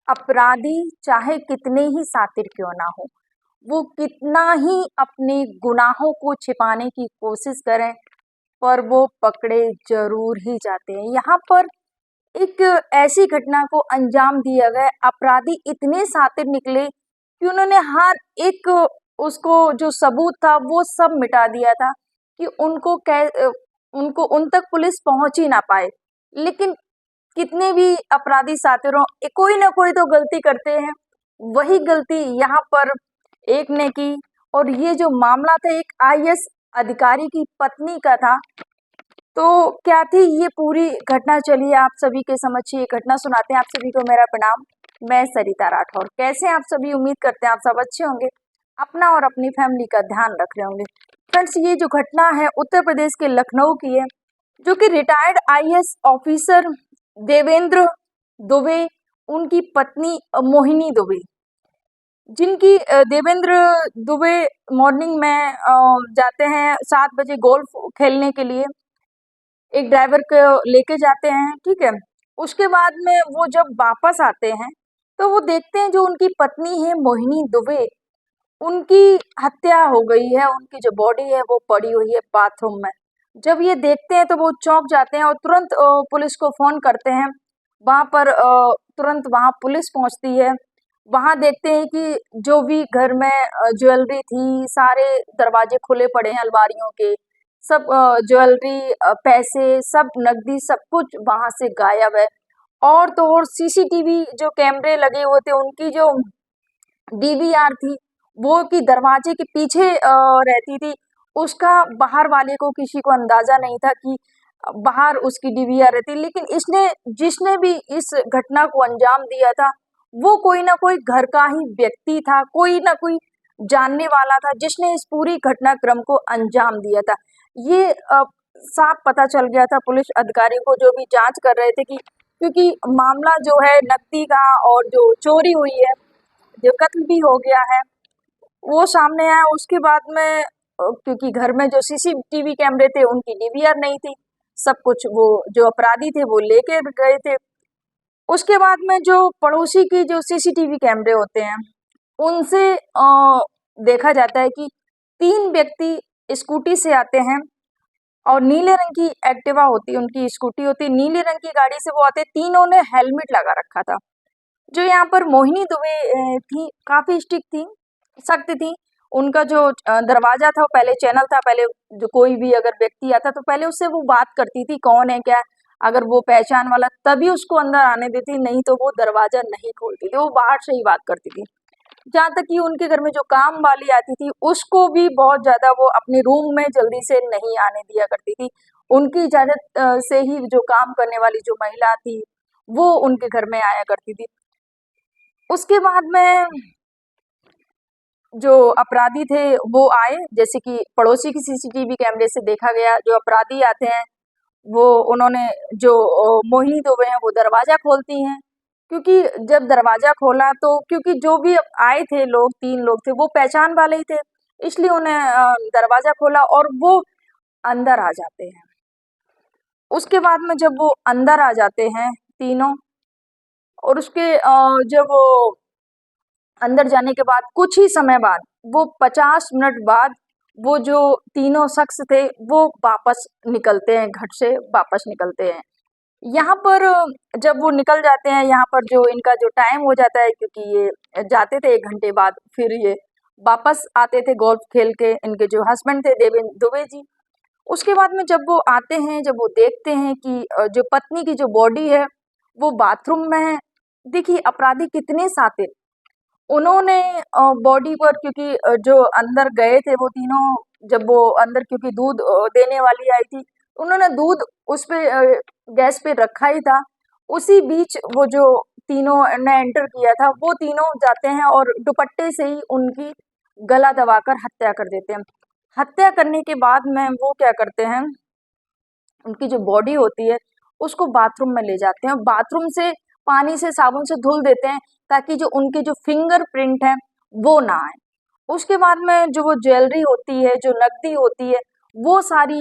अपराधी चाहे कितने ही शातिर क्यों ना हो, वो कितना ही अपने गुनाहों को छिपाने की कोशिश करें, पर वो पकड़े जरूर ही जाते हैं। यहाँ पर एक ऐसी घटना को अंजाम दिया गया। अपराधी इतने शातिर निकले कि उन्होंने हर एक उसको जो सबूत था वो सब मिटा दिया था कि उनको उन तक पुलिस पहुंच ही ना पाए। लेकिन कितने भी अपराधी शातिर हों, कोई ना कोई तो गलती करते हैं। वही गलती यहाँ पर एक ने की, और ये जो मामला था एक आईएएस अधिकारी की पत्नी का था। तो क्या थी ये पूरी घटना, चलिए आप सभी के समक्ष ये घटना सुनाते हैं। आप सभी को मेरा प्रणाम। मैं सरिता राठौर। कैसे हैं आप सभी? उम्मीद करते हैं आप सब अच्छे होंगे, अपना और अपनी फैमिली का ध्यान रख रहे होंगे। फ्रेंड्स, ये जो घटना है उत्तर प्रदेश के लखनऊ की है, जो कि retired IAS officer Devendra Dubey, उनकी पत्नी मोहिनी दुबे, जिनकी देवेंद्र दुबे मॉर्निंग में जाते हैं 7 बजे गोल्फ खेलने के लिए, एक ड्राइवर को लेके जाते हैं, ठीक है। उसके बाद में वो जब वापस आते हैं तो वो देखते हैं जो उनकी पत्नी है मोहिनी दुबे, उनकी हत्या हो गई है। उनकी जो बॉडी है वो पड़ी हुई है बाथरूम में। जब ये देखते हैं तो वो चौंक जाते हैं और तुरंत पुलिस को फोन करते हैं। वहां पर तुरंत वहां पुलिस पहुंचती है। वहां देखते हैं कि जो भी घर में ज्वेलरी थी, सारे दरवाजे खुले पड़े हैं अलमारियों के, सब ज्वेलरी, पैसे, सब नकदी, सब कुछ वहां से गायब है। और तो और सीसीटीवी जो कैमरे लगे हुए थे, उनकी जो डीवीआर थी वो कि दरवाजे के पीछे रहती थी। उसका बाहर वाले को किसी को अंदाजा नहीं था कि बाहर उसकी डीवीआर रहती। लेकिन इसने जिसने भी इस घटना को अंजाम दिया था वो कोई ना कोई घर का ही व्यक्ति था, कोई ना कोई जानने वाला था जिसने इस पूरी घटनाक्रम को अंजाम दिया था। ये साफ पता चल गया था पुलिस अधिकारियों को, जो भी जांच कर रहे थे, कि क्योंकि मामला जो है नकदी का और जो चोरी हुई है, जो कत्ल भी हो गया है, वो सामने आया। उसके बाद में क्योंकि घर में जो सीसीटीवी कैमरे थे उनकी डीवीआर नहीं थी, सब कुछ वो जो अपराधी थे वो लेके गए थे। उसके बाद में जो पड़ोसी की जो सीसीटीवी कैमरे होते हैं उनसे देखा जाता है कि 3 व्यक्ति स्कूटी से आते हैं और नीले रंग की एक्टिवा होती है, उनकी स्कूटी होती है, नीले रंग की गाड़ी से वो आते। तीनों ने हेलमेट लगा रखा था। जो यहाँ पर मोहिनी दुबे थी, काफी स्ट्रिक्ट थी, सख्त थी। उनका जो दरवाजा था वो पहले चैनल था, पहले जो कोई भी अगर व्यक्ति आता तो पहले उससे वो बात करती थी कौन है क्या है। अगर वो पहचान वाला तभी उसको अंदर आने देती, नहीं तो वो दरवाजा नहीं खोलती थी, वो बाहर से ही बात करती थी। जहाँ तक कि उनके घर में जो काम वाली आती थी उसको भी बहुत ज्यादा वो अपने रूम में जल्दी से नहीं आने दिया करती थी। उनकी इजाजत से ही जो काम करने वाली जो महिला थी वो उनके घर में आया करती थी। उसके बाद में जो अपराधी थे वो आए, जैसे कि पड़ोसी की सीसीटीवी कैमरे से देखा गया, जो अपराधी आते हैं वो उन्होंने जो मोहिनी दुबे हैं वो दरवाजा खोलती हैं। क्योंकि जब दरवाजा खोला तो क्योंकि जो भी आए थे लोग, 3 लोग थे, वो पहचान वाले ही थे, इसलिए उन्हें दरवाजा खोला और वो अंदर आ जाते हैं। उसके बाद में जब वो अंदर आ जाते हैं तीनों, और उसके जब वो अंदर जाने के बाद कुछ ही समय बाद, वो 50 मिनट बाद, वो जो तीनों शख्स थे वो वापस निकलते हैं, घर से वापस निकलते हैं। यहाँ पर जब वो निकल जाते हैं, यहाँ पर जो इनका जो टाइम हो जाता है, क्योंकि ये जाते थे 1 घंटे बाद, फिर ये वापस आते थे गोल्फ खेल के, इनके जो हस्बैंड थे देवेंद्र दुबे जी। उसके बाद में जब वो आते हैं, जब वो देखते हैं कि जो पत्नी की जो बॉडी है वो बाथरूम में है। देखिए अपराधी कितने शातिर, उन्होंने बॉडी पर, क्योंकि जो अंदर गए थे वो तीनों, जब वो अंदर क्योंकि दूध देने वाली आई थी, उन्होंने दूध उस पे गैस पे रखा ही था। उसी बीच वो जो तीनों ने एंटर किया था, वो तीनों जाते हैं और दुपट्टे से ही उनकी गला दबाकर हत्या कर देते हैं। हत्या करने के बाद में वो क्या करते हैं, उनकी जो बॉडी होती है उसको बाथरूम में ले जाते हैं, बाथरूम से पानी से साबुन से धुल देते हैं ताकि जो उनके जो फिंगरप्रिंट है वो ना आए। उसके बाद में जो वो ज्वेलरी होती है, जो नकदी होती है, वो सारी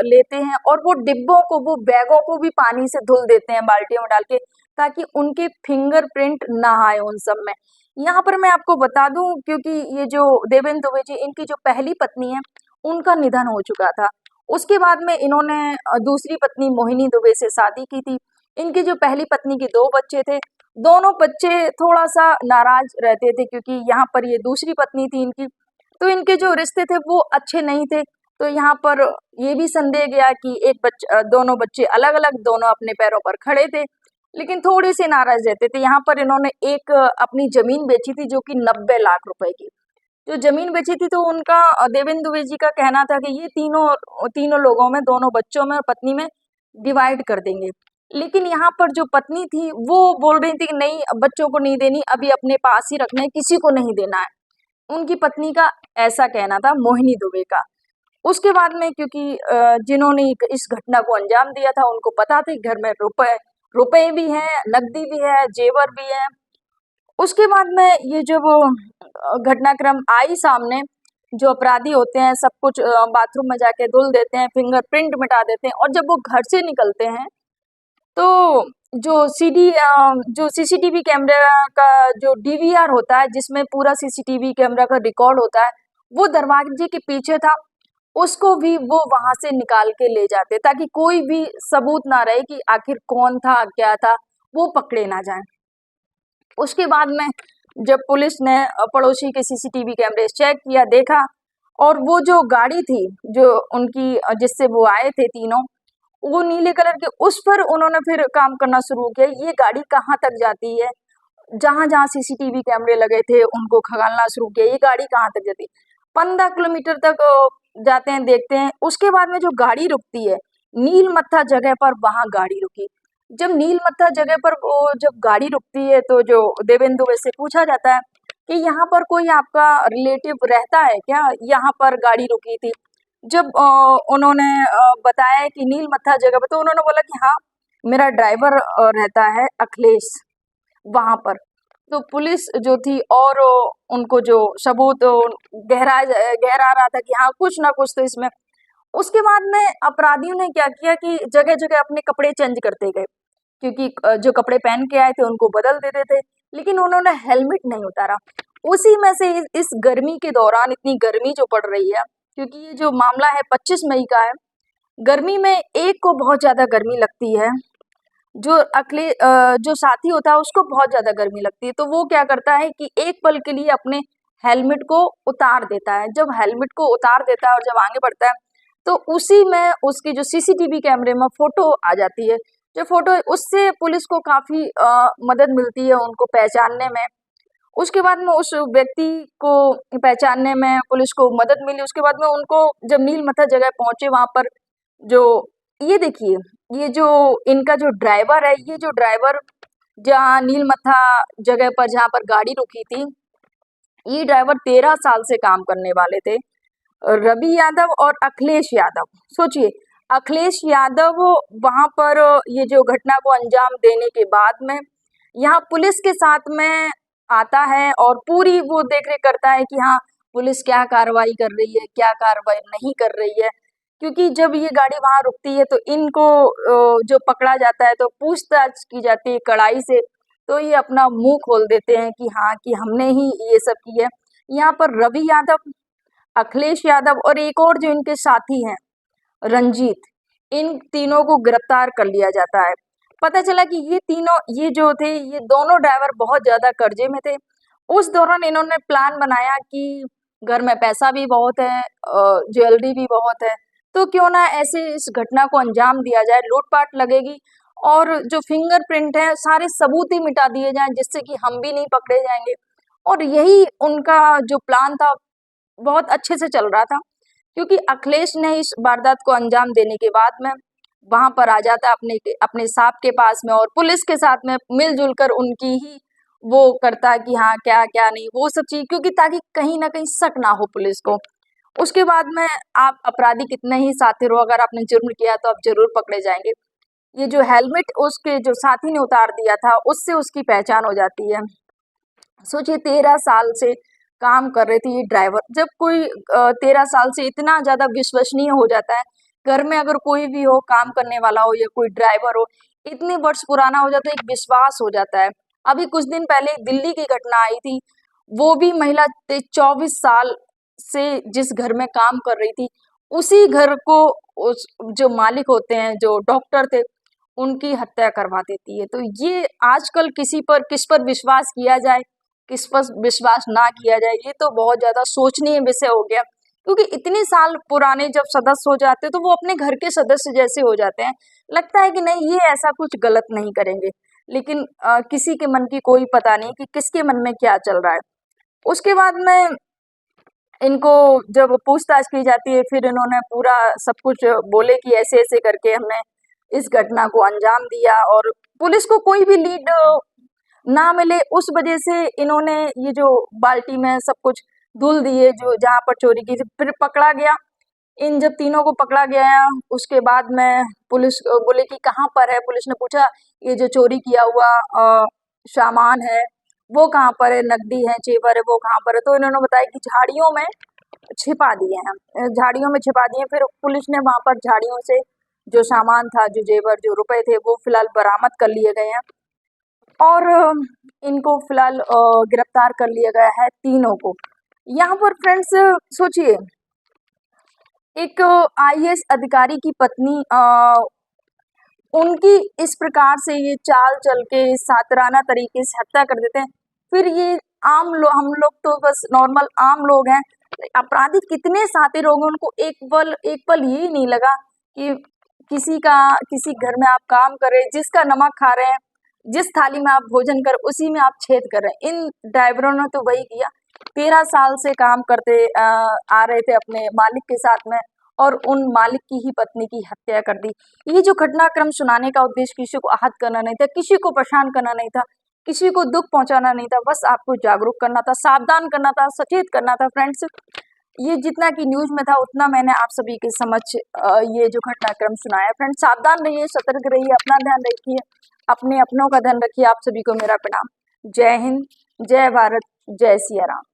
लेते हैं और वो डिब्बों को, वो बैगों को भी पानी से धुल देते हैं बाल्टियों में डाल के, ताकि उनके फिंगरप्रिंट ना आए उन सब में। यहाँ पर मैं आपको बता दूं, क्योंकि ये जो देवेंद्र दुबे जी, इनकी जो पहली पत्नी है उनका निधन हो चुका था। उसके बाद में इन्होंने दूसरी पत्नी मोहिनी दुबे से शादी की थी। इनकी जो पहली पत्नी के 2 बच्चे थे, दोनों बच्चे थोड़ा सा नाराज रहते थे, क्योंकि यहाँ पर ये दूसरी पत्नी थी इनकी, तो इनके जो रिश्ते थे वो अच्छे नहीं थे। तो यहाँ पर ये भी संदेह गया कि दोनों बच्चे अलग अलग, दोनों अपने पैरों पर खड़े थे, लेकिन थोड़े से नाराज रहते थे। यहाँ पर इन्होंने एक अपनी जमीन बेची थी, जो कि 90 लाख रुपए की जो जमीन बेची थी। तो उनका देवेंद्र दुबे जी का कहना था कि ये तीनों तीनों लोगों में, दोनों बच्चों में और पत्नी में डिवाइड कर देंगे। लेकिन यहाँ पर जो पत्नी थी वो बोल रही थी कि नहीं, बच्चों को नहीं देनी, अभी अपने पास ही रखना है, किसी को नहीं देना है। उनकी पत्नी का ऐसा कहना था, मोहिनी दुबे का। उसके बाद में, क्योंकि जिन्होंने इस घटना को अंजाम दिया था उनको पता था कि घर में रुपए रुपए भी हैं, नकदी भी है, जेवर भी है। उसके बाद में ये जब घटनाक्रम आई सामने, जो अपराधी होते हैं सब कुछ बाथरूम में जाके धुल देते हैं, फिंगरप्रिंट मिटा देते हैं, और जब वो घर से निकलते हैं तो जो सीसीटीवी कैमरा का जो डीवीआर होता है, जिसमें पूरा सीसीटीवी कैमरा का रिकॉर्ड होता है, वो दरवाजे के पीछे था। उसको भी वो वहां से निकाल के ले जाते, ताकि कोई भी सबूत ना रहे कि आखिर कौन था, क्या था, वो पकड़े ना जाए। उसके बाद में जब पुलिस ने पड़ोसी के सीसीटीवी कैमरे चेक किया, देखा, और वो जो गाड़ी थी जो उनकी, जिससे वो आए थे तीनों, वो नीले कलर के, उस पर उन्होंने फिर काम करना शुरू किया। ये गाड़ी कहाँ तक जाती है, जहां जहां सीसीटीवी कैमरे लगे थे उनको खंगालना शुरू किया, ये गाड़ी कहाँ तक जाती है। 15 किलोमीटर तक जाते हैं, देखते हैं। उसके बाद में जो गाड़ी रुकती है नीलमत्था जगह पर, वहां गाड़ी रुकी। जब नीलमत्था जगह पर वो जब गाड़ी रुकती है, तो जो देवेंद्र दुबे से पूछा जाता है कि यहाँ पर कोई आपका रिलेटिव रहता है क्या, यहाँ पर गाड़ी रुकी थी। जब उन्होंने बताया कि नीलमत्था जगह पर, तो उन्होंने बोला कि हाँ, मेरा ड्राइवर रहता है अखिलेश वहां पर। तो पुलिस जो थी, और उनको जो सबूत गहरा रहा था कि हाँ, कुछ ना कुछ तो इसमें। उसके बाद में अपराधियों ने क्या किया कि जगह जगह अपने कपड़े चेंज करते गए, क्योंकि जो कपड़े पहन के आए थे उनको बदल देते थे, लेकिन उन्होंने हेलमेट नहीं उतारा। उसी में से इस गर्मी के दौरान, इतनी गर्मी जो पड़ रही है, क्योंकि ये जो मामला है 25 मई का है, गर्मी में एक को बहुत ज्यादा गर्मी लगती है, जो साथी होता है उसको बहुत ज्यादा गर्मी लगती है। तो वो क्या करता है कि एक पल के लिए अपने हेलमेट को उतार देता है। जब हेलमेट को उतार देता है और जब आगे बढ़ता है, तो उसी में उसकी जो सीसीटीवी कैमरे में फोटो आ जाती है। जो फोटो, उससे पुलिस को काफी मदद मिलती है उनको पहचानने में। उसके बाद में उस व्यक्ति को पहचानने में पुलिस को मदद मिली। उसके बाद में उनको जब नीलमत्था जगह पहुंचे, वहां पर जो, ये देखिए, ये जो इनका जो ड्राइवर है, ये जो ड्राइवर जहाँ नीलमत्था जगह पर जहाँ पर गाड़ी रुकी थी, ये ड्राइवर 13 साल से काम करने वाले थे, रवि यादव और अखिलेश यादव। सोचिए, अखिलेश यादव वहां पर ये जो घटना को अंजाम देने के बाद में यहाँ पुलिस के साथ में आता है, और पूरी वो देख रेख करता है कि हाँ, पुलिस क्या कार्रवाई कर रही है, क्या कार्रवाई नहीं कर रही है। क्योंकि जब ये गाड़ी वहां रुकती है तो इनको जो पकड़ा जाता है, तो पूछताछ की जाती है कड़ाई से, तो ये अपना मुंह खोल देते हैं कि हाँ, कि हमने ही ये सब किया है। यहाँ पर रवि यादव, अखिलेश यादव और एक और जो इनके साथी हैं, रंजीत, इन तीनों को गिरफ्तार कर लिया जाता है। पता चला कि ये तीनों, ये जो थे, ये दोनों ड्राइवर बहुत ज्यादा कर्जे में थे। उस दौरान इन्होंने प्लान बनाया कि घर में पैसा भी बहुत है, ज्वेलरी भी बहुत है, तो क्यों ना ऐसे इस घटना को अंजाम दिया जाए, लूटपाट लगेगी, और जो फिंगरप्रिंट है सारे सबूत ही मिटा दिए जाएं, जिससे कि हम भी नहीं पकड़े जाएंगे। और यही उनका जो प्लान था, बहुत अच्छे से चल रहा था, क्योंकि अखिलेश ने इस वारदात को अंजाम देने के बाद में वहां पर आ जाता अपने अपने सांप के पास में, और पुलिस के साथ में मिलजुल कर उनकी ही वो करता कि हाँ, क्या क्या नहीं, वो सब चीज, क्योंकि ताकि कहीं ना कहीं शक ना हो पुलिस को। उसके बाद में आप अपराधी कितने ही साथिर हो, अगर आपने जुर्म किया तो आप जरूर पकड़े जाएंगे। ये जो हेलमेट उसके जो साथी ने उतार दिया था, उससे उसकी पहचान हो जाती है। सोचिए, 13 साल से काम कर रहे थे ये ड्राइवर। जब कोई 13 साल से इतना ज्यादा विश्वसनीय हो जाता है, घर में अगर कोई भी हो, काम करने वाला हो या कोई ड्राइवर हो, इतने वर्ष पुराना हो जाता है, एक विश्वास हो जाता है। अभी कुछ दिन पहले दिल्ली की घटना आई थी, वो भी महिला 24 साल से जिस घर में काम कर रही थी, उसी घर को उस जो मालिक होते हैं, जो डॉक्टर थे, उनकी हत्या करवा देती है। तो ये आजकल किस पर विश्वास किया जाए, किस पर विश्वास ना किया जाए, ये तो बहुत ज़्यादा सोचनीय विषय हो गया। क्योंकि इतने साल पुराने जब सदस्य हो जाते हैं तो वो अपने घर के सदस्य जैसे हो जाते हैं। लगता है कि नहीं, ये ऐसा कुछ गलत नहीं करेंगे, लेकिन किसी के मन की कोई पता नहीं कि किसके मन में क्या चल रहा है। उसके बाद में इनको जब पूछताछ की जाती है, फिर इन्होंने पूरा सब कुछ बोले कि ऐसे ऐसे करके हमने इस घटना को अंजाम दिया, और पुलिस को कोई भी लीड ना मिले, उस वजह से इन्होंने ये जो बाल्टी में सब कुछ धुल दिए जो जहाँ पर चोरी की थी। फिर पकड़ा गया, इन जब तीनों को पकड़ा गया, उसके बाद में पुलिस बोले कि कहाँ पर है। पुलिस ने पूछा ये जो चोरी किया हुआ सामान है वो कहाँ पर है, नकदी है, जेवर है, वो कहाँ पर है। तो इन्होंने बताया कि झाड़ियों में छिपा दिए हैं, झाड़ियों में छिपा दिए। फिर पुलिस ने वहां पर झाड़ियों से जो सामान था, जो जेवर, जो रुपए थे, वो फिलहाल बरामद कर लिए गए हैं, और इनको फिलहाल गिरफ्तार कर लिया गया है, तीनों को। यहाँ पर फ्रेंड्स सोचिए, एक आईएएस अधिकारी की पत्नी, उनकी इस प्रकार से ये चाल चल के सातराना तरीके से हत्या कर देते हैं। फिर ये हम लोग तो बस नॉर्मल आम लोग हैं, अपराधी कितने शातिर होंगे, उनको एक पल ये नहीं लगा कि किसी घर में आप काम कर रहे हैं, जिसका नमक खा रहे हैं, जिस थाली में आप भोजन कर, उसी में आप छेद कर रहे हैं। इन ड्राइवरों ने तो वही किया, 13 साल से काम करते आ रहे थे अपने मालिक के साथ में, और उन मालिक की ही पत्नी की हत्या कर दी। ये जो घटनाक्रम सुनाने का उद्देश्य किसी को आहत करना नहीं था, किसी को परेशान करना नहीं था, किसी को दुख पहुंचाना नहीं था, बस आपको जागरूक करना था, सावधान करना था, सचेत करना था। फ्रेंड्स, ये जितना कि न्यूज में था उतना मैंने आप सभी के समक्ष ये जो घटनाक्रम सुनाया। फ्रेंड्स, सावधान रहिए, सतर्क रहिए, अपना ध्यान रखिए, अपने अपनों का ध्यान रखिए। आप सभी को मेरा प्रणाम। जय हिंद, जय भारत, जय सिया राम।